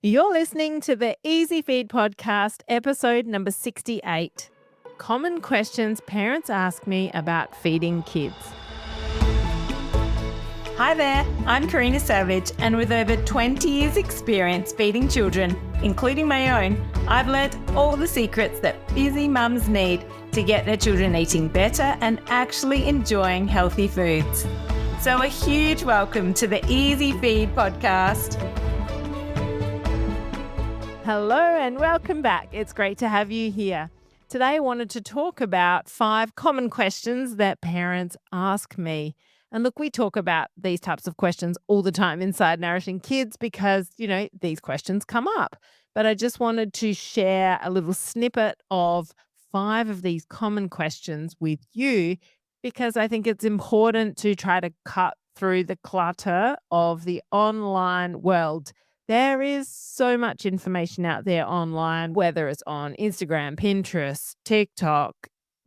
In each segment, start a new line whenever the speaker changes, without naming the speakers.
You're listening to the Easy Feed podcast, episode number 68. Common questions parents ask me about feeding kids.
Hi there, I'm Karina Savage, and with over 20 years' experience feeding children, including my own, I've learnt all the secrets that busy mums need to get their children eating better and actually enjoying healthy foods. So a huge welcome to the Easy Feed podcast.
Hello and welcome back. It's great to have you here. Today I wanted to talk about 5 common questions that parents ask me. And look, we talk about these types of questions all the time inside Nourishing Kids because, these questions come up. But I just wanted to share a little snippet of 5 of these common questions with you because I think it's important to try to cut through the clutter of the online world. There is so much information out there online, whether it's on Instagram, Pinterest, TikTok,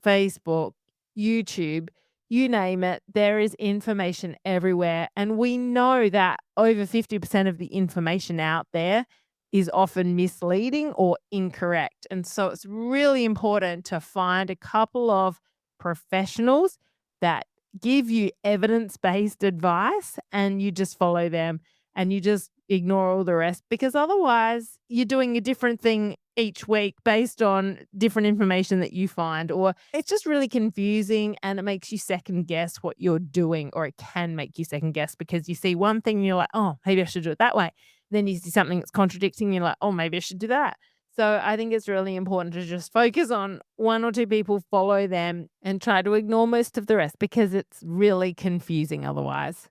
Facebook, YouTube, you name it. There is information everywhere. And we know that over 50% of the information out there is often misleading or incorrect. And so it's really important to find a couple of professionals that give you evidence-based advice and you just follow them and you just ignore all the rest because otherwise you're doing a different thing each week based on different information that you find, or it's just really confusing and it makes you second guess what you're doing, or it can make you second guess because you see one thing and you're like, oh, maybe I should do it that way. Then you see something that's contradicting and you're like, oh, maybe I should do that. So I think it's really important to just focus on 1 or 2 people, follow them and try to ignore most of the rest because it's really confusing otherwise.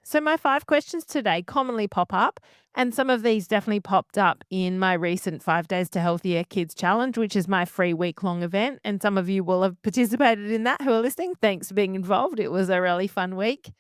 So my 5 questions today commonly pop up, and some of these definitely popped up in my recent 5 Days to Healthier Kids Challenge, which is my free week-long event, and some of you will have participated in that who are listening. Thanks for being involved. It was a really fun week.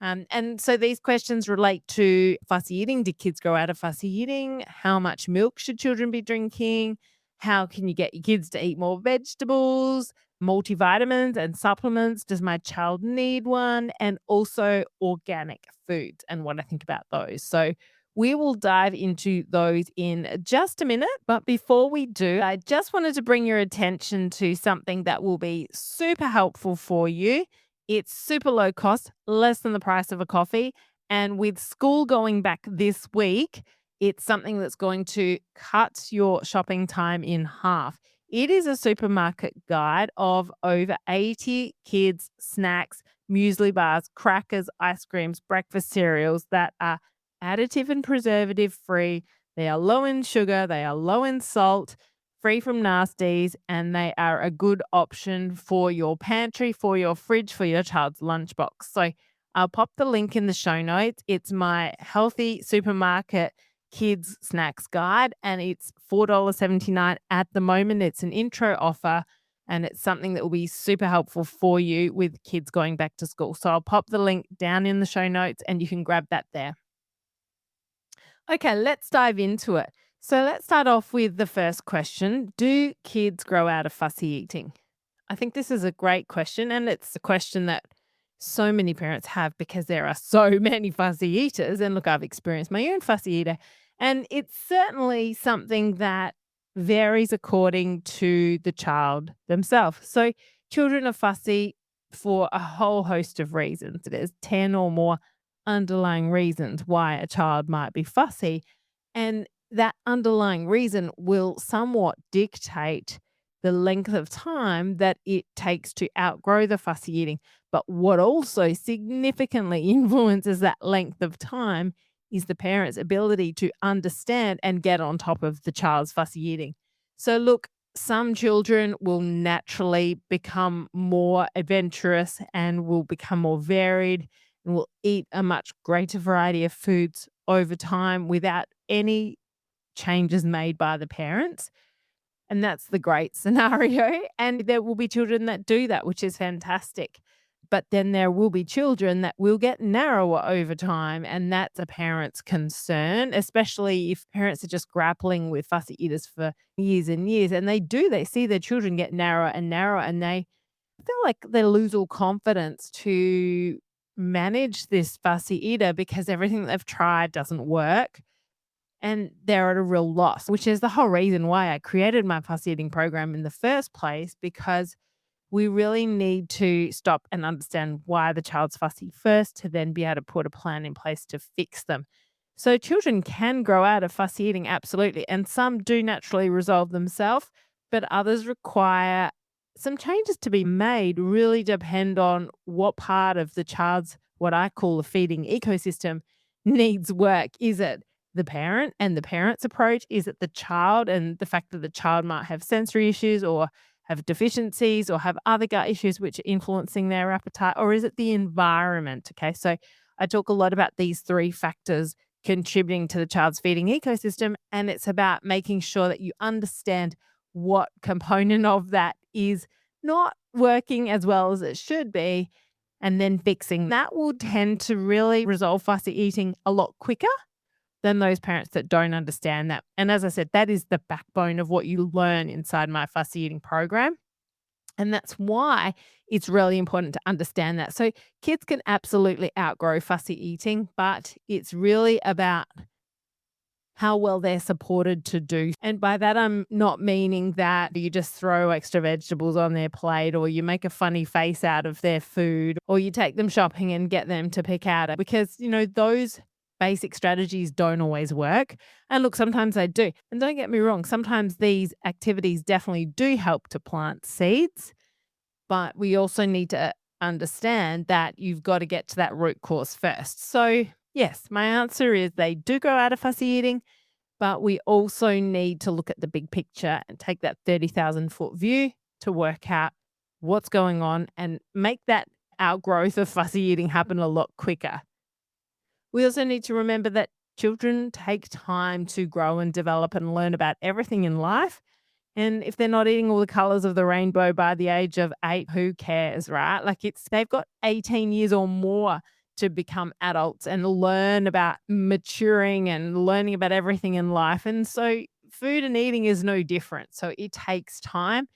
And so these questions relate to fussy eating. Did kids grow out of fussy eating? How much milk should children be drinking? How can you get your kids to eat more vegetables? Multivitamins and supplements. Does my child need one? And also organic foods and what I think about those. So we will dive into those in just a minute. But before we do, I just wanted to bring your attention to something that will be super helpful for you. It's super low cost, less than the price of a coffee. And with school going back this week, it's something that's going to cut your shopping time in half. It is a supermarket guide of over 80 kids' snacks, muesli bars, crackers, ice creams, breakfast cereals that are additive and preservative free. They are low in sugar, they are low in salt, free from nasties, and they are a good option for your pantry, for your fridge, for your child's lunchbox. So I'll pop the link in the show notes. It's my healthy supermarket kids snacks guide and it's $4.79 at the moment. It's an intro offer and it's something that will be super helpful for you with kids going back to school. So I'll pop the link down in the show notes and you can grab that there. Okay, let's dive into it. So let's start off with the first question. Do kids grow out of fussy eating? I think this is a great question and it's a question that so many parents have because there are so many fussy eaters. And look, I've experienced my own fussy eater. And it's certainly something that varies according to the child themselves. So children are fussy for a whole host of reasons. There's 10 or more underlying reasons why a child might be fussy. And that underlying reason will somewhat dictate the length of time that it takes to outgrow the fussy eating. But what also significantly influences that length of time is the parent's ability to understand and get on top of the child's fussy eating. So, look, some children will naturally become more adventurous and will become more varied and will eat a much greater variety of foods over time without any changes made by the parents. And that's the great scenario. And there will be children that do that, which is fantastic. But then there will be children that will get narrower over time. And that's a parent's concern, especially if parents are just grappling with fussy eaters for years and years. And they see their children get narrower and narrower. And they feel like they lose all confidence to manage this fussy eater because everything they've tried doesn't work. and they're at a real loss, which is the whole reason why I created my fussy eating program in the first place, because we really need to stop and understand why the child's fussy first to then be able to put a plan in place to fix them. So children can grow out of fussy eating, absolutely. And some do naturally resolve themselves, but others require some changes to be made, really depend on what part of the child's, what I call the feeding ecosystem, needs work. Is it the parent and the parent's approach? Is it the child and the fact that the child might have sensory issues or have deficiencies or have other gut issues which are influencing their appetite? Or is it the environment? Okay, so I talk a lot about these three factors contributing to the child's feeding ecosystem, and it's about making sure that you understand what component of that is not working as well as it should be, and then fixing that will tend to really resolve fussy eating a lot quicker than those parents that don't understand that. And as I said, that is the backbone of what you learn inside my fussy eating program. And that's why it's really important to understand that. So kids can absolutely outgrow fussy eating, but it's really about how well they're supported to do. And by that, I'm not meaning that you just throw extra vegetables on their plate or you make a funny face out of their food or you take them shopping and get them to pick out it, because, those basic strategies don't always work. And look, sometimes they do. And don't get me wrong, sometimes these activities definitely do help to plant seeds, but we also need to understand that you've got to get to that root cause first. So yes, my answer is they do grow out of fussy eating, but we also need to look at the big picture and take that 30,000-foot view to work out what's going on and make that outgrowth of fussy eating happen a lot quicker. We also need to remember that children take time to grow and develop and learn about everything in life. And if they're not eating all the colors of the rainbow by the age of 8, who cares, right? They've got 18 years or more to become adults and learn about maturing and learning about everything in life. And so food and eating is no different. So it takes time.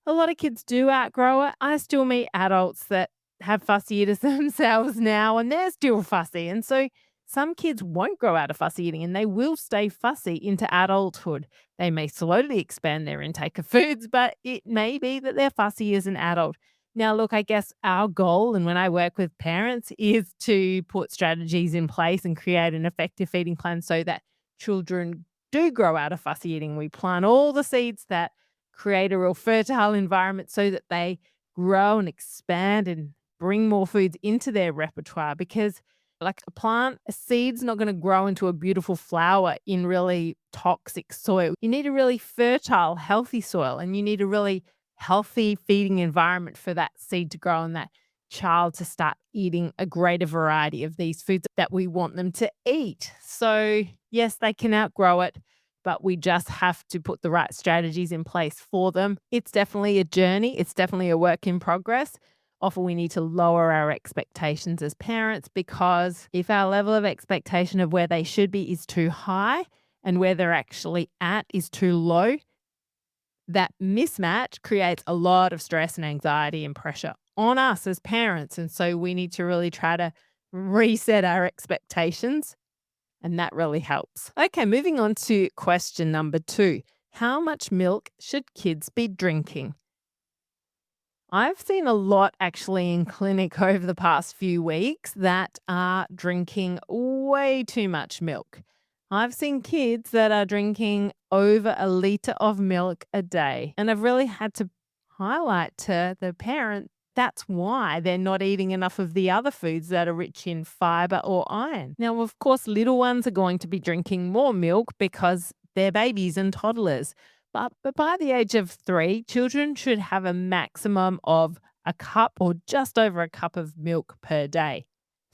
A lot of kids do outgrow it. I still meet adults that have fussy eaters themselves now, and they're still fussy. And so some kids won't grow out of fussy eating and they will stay fussy into adulthood. They may slowly expand their intake of foods, but it may be that they're fussy as an adult. Now, look, I guess our goal, and when I work with parents, is to put strategies in place and create an effective feeding plan so that children do grow out of fussy eating. We plant all the seeds that create a real fertile environment so that they grow and expand and bring more foods into their repertoire, because like a seed's not going to grow into a beautiful flower in really toxic soil. You need a really fertile, healthy soil, and you need a really healthy feeding environment for that seed to grow and that child to start eating a greater variety of these foods that we want them to eat. So yes, they can outgrow it, but we just have to put the right strategies in place for them. It's definitely a journey. It's definitely a work in progress. Often we need to lower our expectations as parents, because if our level of expectation of where they should be is too high and where they're actually at is too low, that mismatch creates a lot of stress and anxiety and pressure on us as parents. And so we need to really try to reset our expectations, and that really helps. Okay, moving on to question number 2. How much milk should kids be drinking? I've seen a lot actually in clinic over the past few weeks that are drinking way too much milk. I've seen kids that are drinking over a litre of milk a day. And I've really had to highlight to the parent that's why they're not eating enough of the other foods that are rich in fibre or iron. Now, of course, little ones are going to be drinking more milk because they're babies and toddlers. But by the age of 3, children should have a maximum of a cup or just over a cup of milk per day.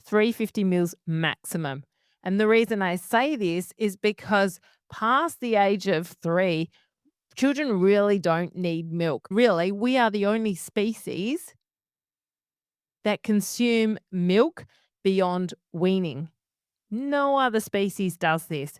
350 mils maximum. And the reason I say this is because past the age of 3, children really don't need milk. Really, we are the only species that consume milk beyond weaning. No other species does this.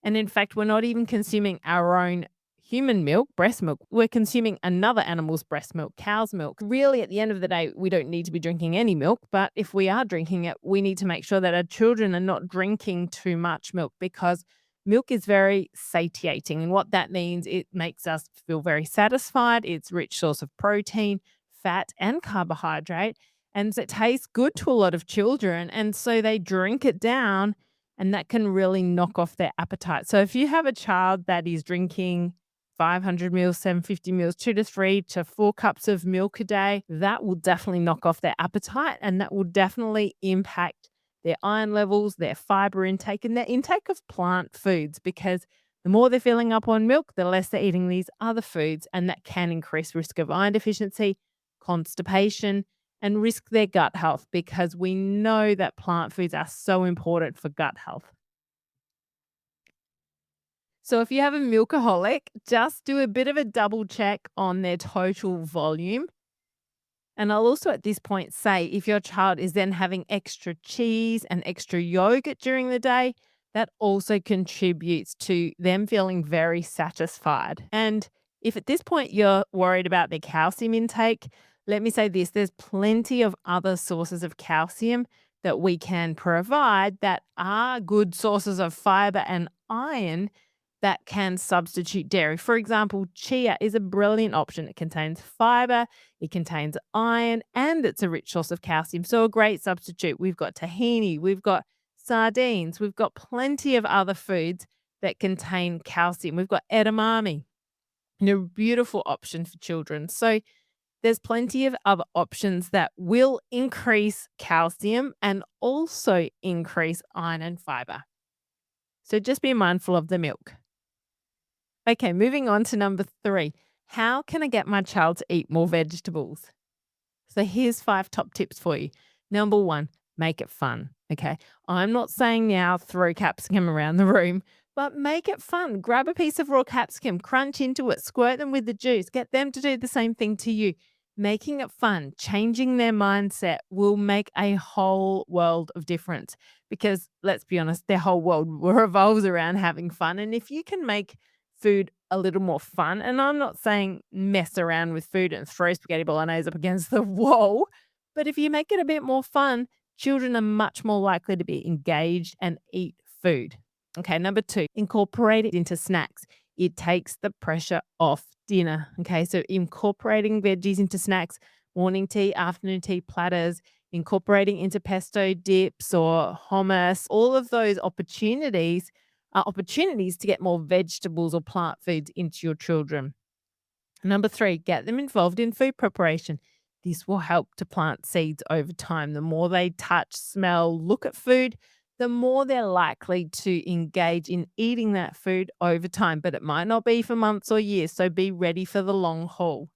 And in fact, we're not even consuming our own human milk, breast milk. We're consuming another animal's breast milk, cow's milk. Really, at the end of the day, we don't need to be drinking any milk. But if we are drinking it, we need to make sure that our children are not drinking too much milk, because Milk is very satiating, and what that means, it makes us feel very satisfied. It's a rich source of protein, fat, and carbohydrate, and it tastes good to a lot of children, and so they drink it down, and that can really knock off their appetite. So if you have a child that is drinking 500 mils, 750 mils, 2 to 3 to 4 cups of milk a day, that will definitely knock off their appetite, and that will definitely impact their iron levels, their fiber intake, and their intake of plant foods, because the more they're filling up on milk, the less they're eating these other foods, and that can increase risk of iron deficiency, constipation, and risk their gut health, because we know that plant foods are so important for gut health. So if you have a milkaholic, just do a bit of a double check on their total volume. And I'll also at this point say, if your child is then having extra cheese and extra yogurt during the day, that also contributes to them feeling very satisfied. And if at this point you're worried about their calcium intake, let me say this: there's plenty of other sources of calcium that we can provide that are good sources of fiber and iron that can substitute dairy. For example, chia is a brilliant option. It contains fiber, it contains iron, and it's a rich source of calcium. So, a great substitute. We've got tahini, we've got sardines, we've got plenty of other foods that contain calcium. We've got edamame, a beautiful option for children. So, there's plenty of other options that will increase calcium and also increase iron and fiber. So, just be mindful of the milk. Okay, moving on to number 3. How can I get my child to eat more vegetables? So here's 5 top tips for you. Number 1, make it fun. Okay. I'm not saying now throw capsicum around the room, but make it fun. Grab a piece of raw capsicum, crunch into it, squirt them with the juice, get them to do the same thing to you. Making it fun, changing their mindset will make a whole world of difference, because let's be honest, their whole world revolves around having fun. And if you can make food a little more fun, and I'm not saying mess around with food and throw spaghetti bolognese up against the wall, but if you make it a bit more fun, children are much more likely to be engaged and eat food. Okay, number 2, incorporate it into snacks. It takes the pressure off dinner. Okay, so incorporating veggies into snacks, morning tea, afternoon tea platters, incorporating into pesto dips or hummus, all of those opportunities are opportunities to get more vegetables or plant foods into your children. Number 3, get them involved in food preparation. This will help to plant seeds over time. The more they touch, smell, look at food, the more they're likely to engage in eating that food over time. But it might not be for months or years, so be ready for the long haul.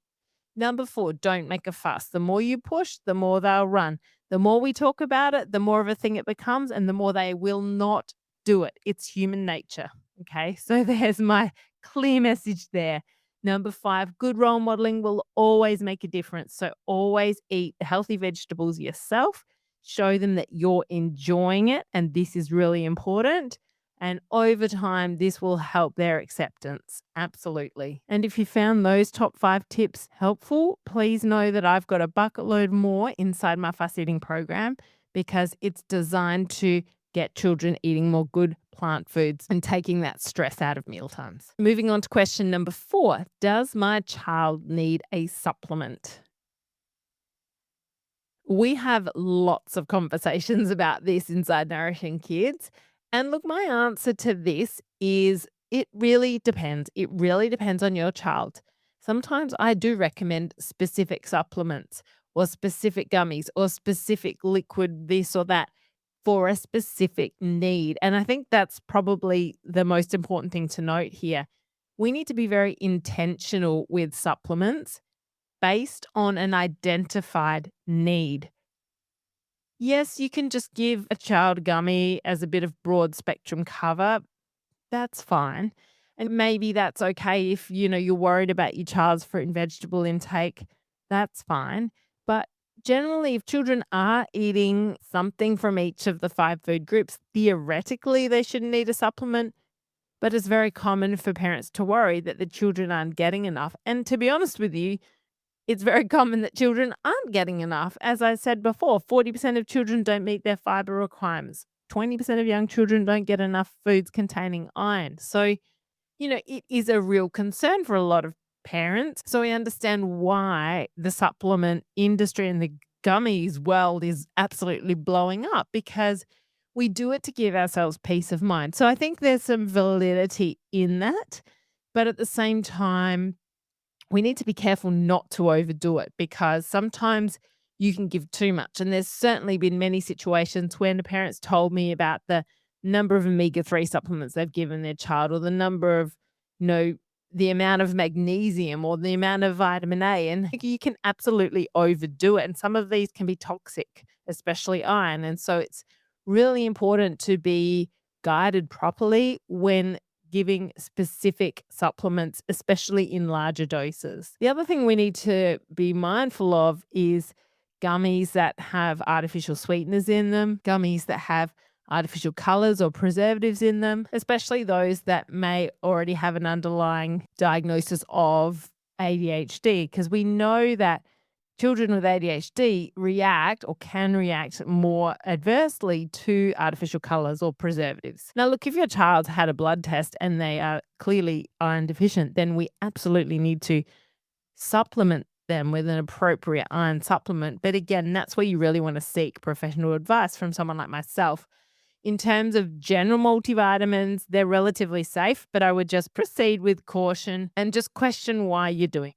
Number 4, don't make a fuss. The more you push, the more they'll run. The more we talk about it, the more of a thing it becomes, and the more they will not do it. It's human nature. Okay, so there's my clear message there. Number 5, good role modeling will always make a difference. So always eat healthy vegetables yourself. Show them that you're enjoying it, and this is really important. And over time, this will help their acceptance. Absolutely. And if you found those top 5 tips helpful, please know that I've got a bucket load more inside my fuss eating program, because it's designed to get children eating more good plant foods and taking that stress out of mealtimes. Moving on to question number 4. Does my child need a supplement? We have lots of conversations about this inside Nourishing Kids. And look, my answer to this is it really depends. It really depends on your child. Sometimes I do recommend specific supplements or specific gummies or specific liquid this or that for a specific need. And I think that's probably the most important thing to note here. We need to be very intentional with supplements based on an identified need. Yes, you can just give a child gummy as a bit of broad spectrum cover. That's fine. And maybe that's okay if, you're worried about your child's fruit and vegetable intake. That's fine. But generally, if children are eating something from each of the 5 food groups, theoretically, they shouldn't need a supplement. But it's very common for parents to worry that the children aren't getting enough. And to be honest with you, it's very common that children aren't getting enough. As I said before, 40% of children don't meet their fiber requirements. 20% of young children don't get enough foods containing iron. So, it is a real concern for a lot of parents. So we understand why the supplement industry and the gummies world is absolutely blowing up, because we do it to give ourselves peace of mind. So I think there's some validity in that. But at the same time, we need to be careful not to overdo it, because sometimes you can give too much. And there's certainly been many situations when the parents told me about the number of omega-3 supplements they've given their child, or the number of, you know, the amount of magnesium or the amount of vitamin A. And you can absolutely overdo it. And some of these can be toxic, especially iron. And so it's really important to be guided properly when giving specific supplements, especially in larger doses. The other thing we need to be mindful of is gummies that have artificial sweeteners in them, gummies that have artificial colors or preservatives in them, especially those that may already have an underlying diagnosis of ADHD, because we know that children with ADHD react or can react more adversely to artificial colors or preservatives. Now, look, if your child's had a blood test and they are clearly iron deficient, then we absolutely need to supplement them with an appropriate iron supplement. But again, that's where you really want to seek professional advice from someone like myself. In terms of general multivitamins, they're relatively safe, but I would just proceed with caution and just question why you're doing it.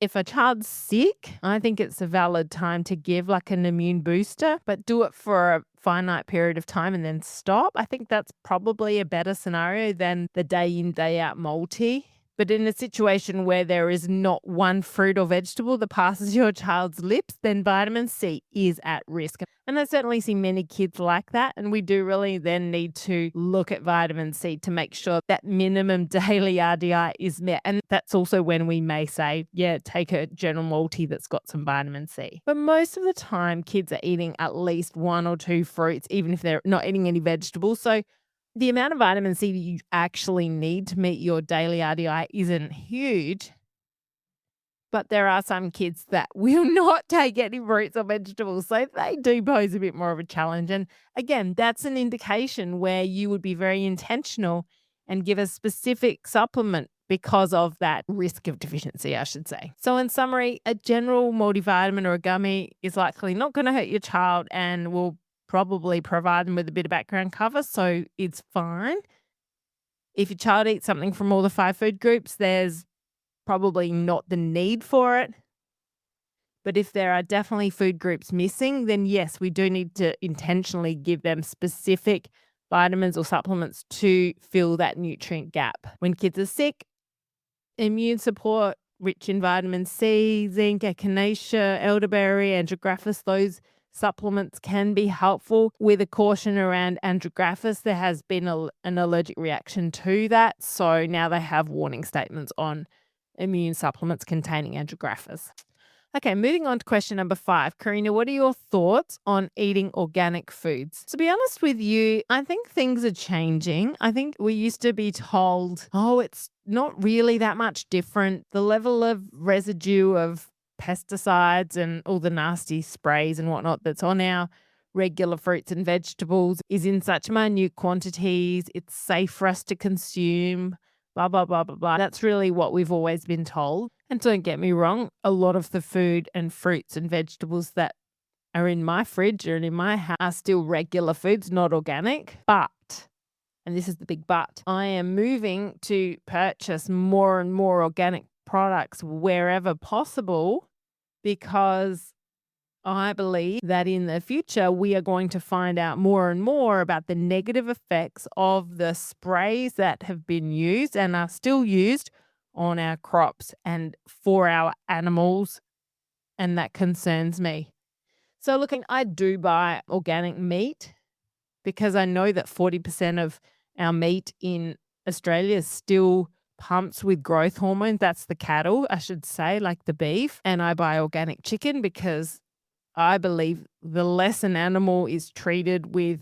If a child's sick, I think it's a valid time to give like an immune booster, but do it for a finite period of time and then stop. I think that's probably a better scenario than the day in, day out multi. But in a situation where there is not one fruit or vegetable that passes your child's lips, then vitamin C is at risk. And I certainly see many kids like that. And we do really then need to look at vitamin C to make sure that minimum daily RDI is met. And that's also when we may say, yeah, take a general multi that's got some vitamin C. But most of the time, kids are eating at least one or two fruits, even if they're not eating any vegetables. So the amount of vitamin C that you actually need to meet your daily RDI isn't huge, but there are some kids that will not take any fruits or vegetables, so they do pose a bit more of a challenge. And again, that's an indication where you would be very intentional and give a specific supplement because of that risk of deficiency, I should say. So in summary, a general multivitamin or a gummy is likely not going to hurt your child and will probably provide them with a bit of background cover, so it's fine. If your child eats something from all the 5 food groups, there's probably not the need for it. But if there are definitely food groups missing, then yes, we do need to intentionally give them specific vitamins or supplements to fill that nutrient gap. When kids are sick, immune support rich in vitamin C, zinc, echinacea, elderberry, andrographis, those supplements can be helpful, with a caution around andrographis. There has been an allergic reaction to that, so now they have warning statements on immune supplements containing andrographis. Okay, moving on to question number 5. Karina, what are your thoughts on eating organic foods? To be honest with you, I think things are changing. I think we used to be told, oh, it's not really that much different. The level of residue of pesticides and all the nasty sprays and whatnot that's on our regular fruits and vegetables is in such minute quantities. It's safe for us to consume, blah, blah, blah, blah, blah. That's really what we've always been told. And don't get me wrong, a lot of the food and fruits and vegetables that are in my fridge or in my house are still regular foods, not organic. But, and this is the big but, I am moving to purchase more and more organic products wherever possible, because I believe that in the future, we are going to find out more and more about the negative effects of the sprays that have been used and are still used on our crops and for our animals. And that concerns me. So looking, I do buy organic meat because I know that 40% of our meat in Australia is still pumped with growth hormone. That's the cattle, I should say, like the beef. And I buy organic chicken because I believe the less an animal is treated with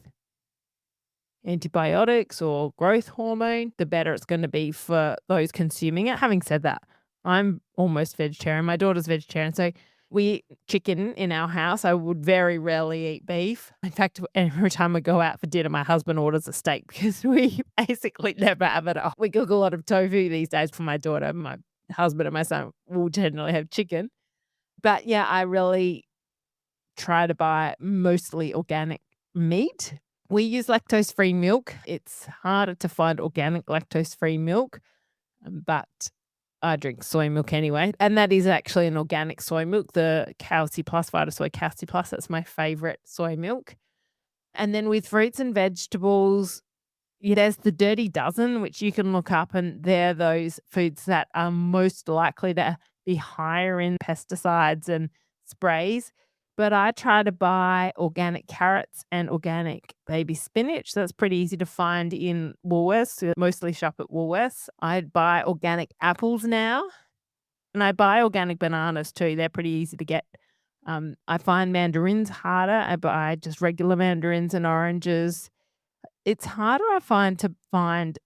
antibiotics or growth hormone, the better it's going to be for those consuming it. Having said that, I'm almost vegetarian. My daughter's vegetarian. So We eat chicken in our house. I would very rarely eat beef. In fact, every time we go out for dinner, my husband orders a steak because we basically never have it. We cook a lot of tofu these days for my daughter. My husband and my son will generally have chicken. But yeah, I really try to buy mostly organic meat. We use lactose-free milk. It's harder to find organic lactose-free milk, but I drink soy milk anyway, and that is actually an organic soy milk, the Calci Plus, Vita Soy Calci Plus. That's my favorite soy milk. And then with fruits and vegetables, there's the Dirty Dozen, which you can look up, and they're those foods that are most likely to be higher in pesticides and sprays. But I try to buy organic carrots and organic baby spinach. That's pretty easy to find in Woolworths. I mostly shop at Woolworths. I buy organic apples now, and I buy organic bananas too. They're pretty easy to get. I find mandarins harder. I buy just regular mandarins and oranges. It's harder, I find, to find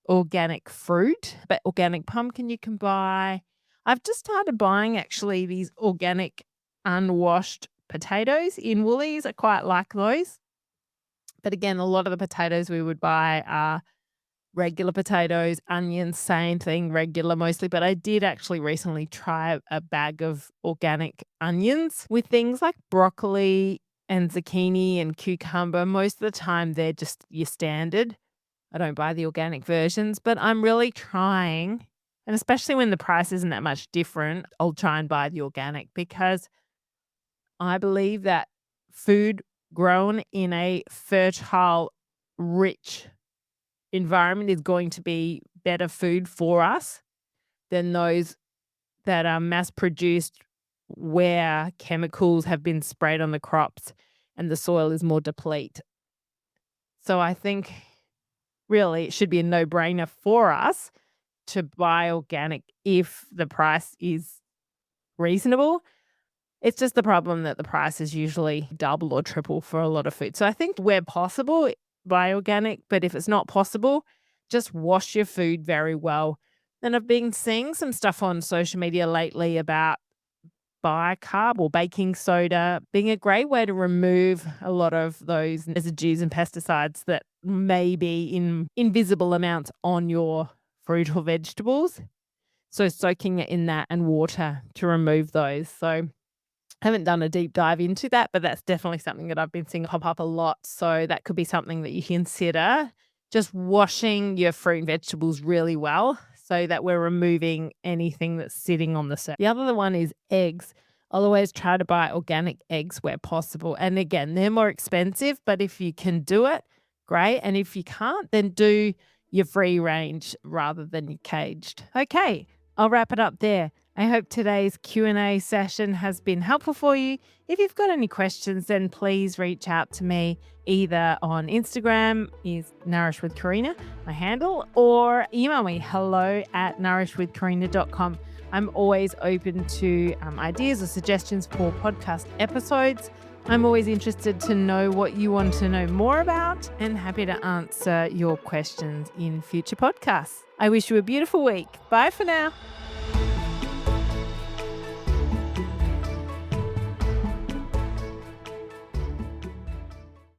organic fruit, but organic pumpkin you can buy. I've just started buying actually these organic unwashed potatoes in Woolies. I quite like those. But again, a lot of the potatoes we would buy are regular potatoes, onions, same thing, regular mostly. But I did actually recently try a bag of organic onions with things like broccoli and zucchini and cucumber. Most of the time, they're just your standard. I don't buy the organic versions, but I'm really trying, and especially when the price isn't that much different, I'll try and buy the organic because I believe that food grown in a fertile, rich environment is going to be better food for us than those that are mass produced where chemicals have been sprayed on the crops and the soil is more deplete. So I think really it should be a no-brainer for us to buy organic if the price is reasonable. It's just the problem that the price is usually double or triple for a lot of food. So I think where possible, buy organic, but if it's not possible, just wash your food very well. And I've been seeing some stuff on social media lately about bicarb or baking soda being a great way to remove a lot of those residues and pesticides that may be in invisible amounts on your fruit or vegetables. So soaking it in that and water to remove those. So I haven't done a deep dive into that, but that's definitely something that I've been seeing pop up a lot. So that could be something that you consider, just washing your fruit and vegetables really well so that we're removing anything that's sitting on the surface. The other one is eggs. I'll always try to buy organic eggs where possible. And again, they're more expensive, but if you can do it, great. And if you can't, then do your free range rather than your caged. Okay, I'll wrap it up there. I hope today's Q&A session has been helpful for you. If you've got any questions, then please reach out to me either on Instagram, is Nourish with Karina, my handle, or email me hello@nourishwithkarina.com. I'm always open to ideas or suggestions for podcast episodes. I'm always interested to know what you want to know more about and happy to answer your questions in future podcasts. I wish you a beautiful week. Bye for now.